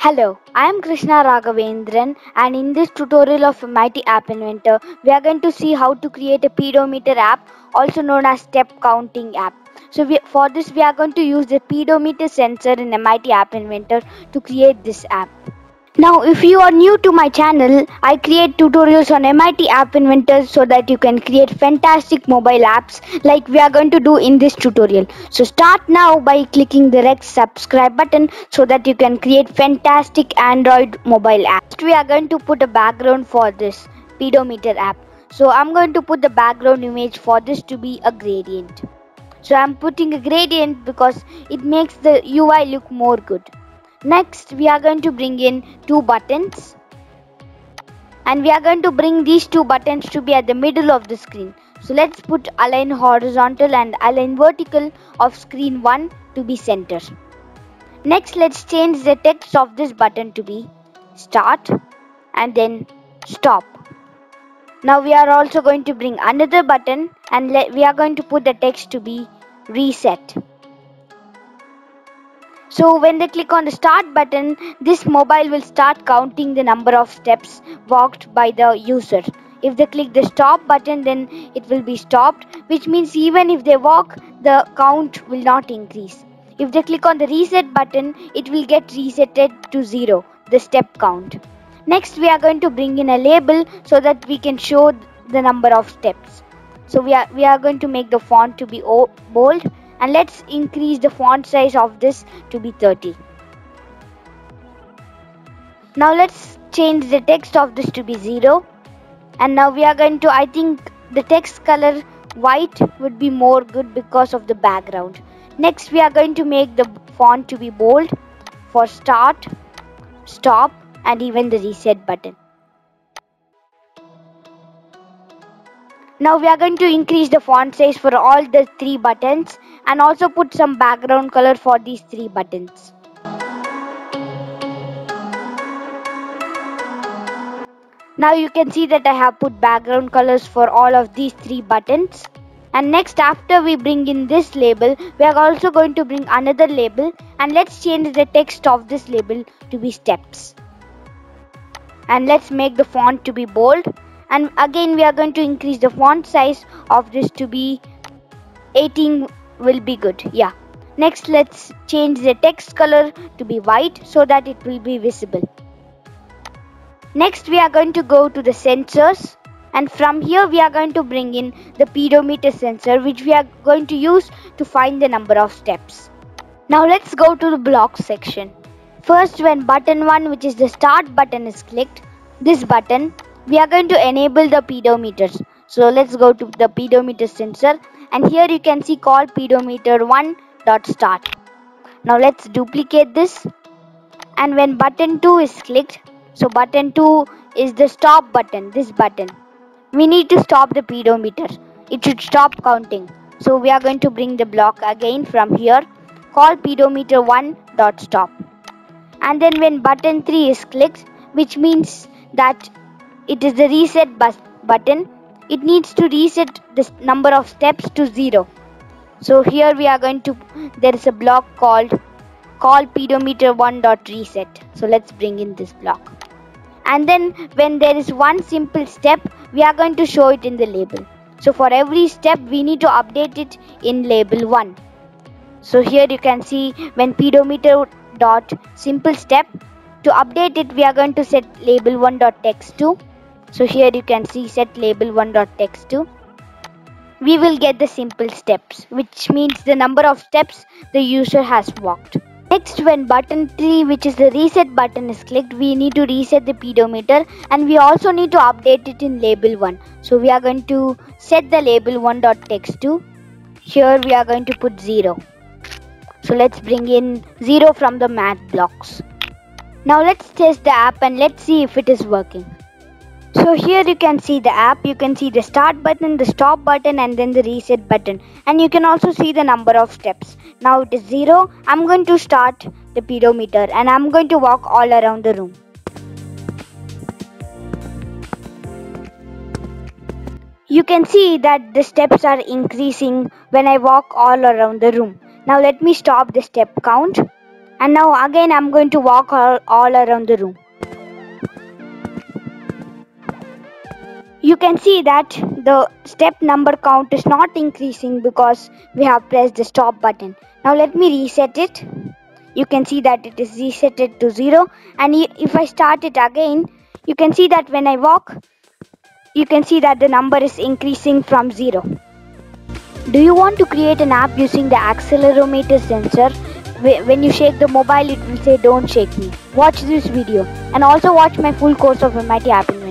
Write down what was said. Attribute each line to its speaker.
Speaker 1: Hello, I am Krishna Raghavendran, and in this tutorial of Mighty App Inventor, we are going to see how to create a pedometer app, also known as step counting app. For this, we are going to use the pedometer sensor in a Mighty App Inventor to create this app. Now, if you are new to my channel, I create tutorials on MIT App Inventor so that you can create fantastic mobile apps like we are going to do in this tutorial. So start now by clicking the red subscribe button so that you can create fantastic Android mobile apps. We are going to put a background for this pedometer app. So I'm going to put the background image for this to be a gradient. So I'm putting a gradient because it makes the UI look more good. Next, we are going to bring in two buttons, and we are going to bring these two buttons to be at the middle of the screen. So let's put align horizontal and align vertical of screen 1 to be center. Next, let's change the text of this button to be start and then stop. Now we are also going to bring another button, and we are going to put the text to be reset. So when they click on the start button, this mobile will start counting the number of steps walked by the user. If they click the stop button, then it will be stopped, which means even if they walk, the count will not increase. If they click on the reset button, it will get resetted to 0, the step count. Next, we are going to bring in a label so that we can show the number of steps. So we are going to make the font to be bold, and let's increase the font size of this to be 30. Now let's change the text of this to be 0, and now we are going to, I think the text color white would be more good because of the background. Next, we are going to make the font to be bold for start, stop, and even the reset button. Now we are going to increase the font size for all the three buttons and also put some background color for these three buttons. Now you can see that I have put background colors for all of these three buttons. And next, after we bring in this label, we are also going to bring another label, and let's change the text of this label to be steps. And let's make the font to be bold. And again, we are going to increase the font size of this to be 18 will be good. Yeah. Next, let's change the text color to be white so that it will be visible. Next, we are going to go to the sensors, and from here we are going to bring in the pedometer sensor, which we are going to use to find the number of steps. Now let's go to the blocks section. First, when button 1, which is the start button, is clicked, this button, we are going to enable the pedometers. So let's go to the pedometer sensor, and here you can see call pedometer 1.start. Now let's duplicate this, and when button 2 is clicked, so button 2 is the stop button, this button. We need to stop the pedometer. It should stop counting. So we are going to bring the block again from here, call pedometer 1.stop. And then when button 3 is clicked, which means that it is the reset button, it needs to reset the number of steps to 0. So here we are going to, there is a block called call pedometer 1.reset. So let's bring in this block. And then when there is one simple step, we are going to show it in the label. So for every step, we need to update it in label 1. So here you can see when pedometer dot simple step, to update it we are going to set label 1.text2. So here you can see set label 1.text2. We will get the simple steps, which means the number of steps the user has walked. Next, when button 3, which is the reset button, is clicked, we need to reset the pedometer, and we also need to update it in label 1. So we are going to set the label 1.text2. Here we are going to put 0. So let's bring in 0 from the math blocks. Now let's test the app and let's see if it is working. So here you can see the app, you can see the start button, the stop button, and then the reset button. And you can also see the number of steps. Now it is 0. I'm going to start the pedometer and I'm going to walk all around the room. You can see that the steps are increasing when I walk all around the room. Now let me stop the step count. And now again I'm going to walk all around the room. You can see that the step number count is not increasing because we have pressed the stop button. Now let me reset it. You can see that it is reset to 0, and if I start it again, you can see that when I walk, you can see that the number is increasing from 0. Do you want to create an app using the accelerometer sensor? When you shake the mobile, it will say don't shake me. Watch this video and also watch my full course of MIT App English.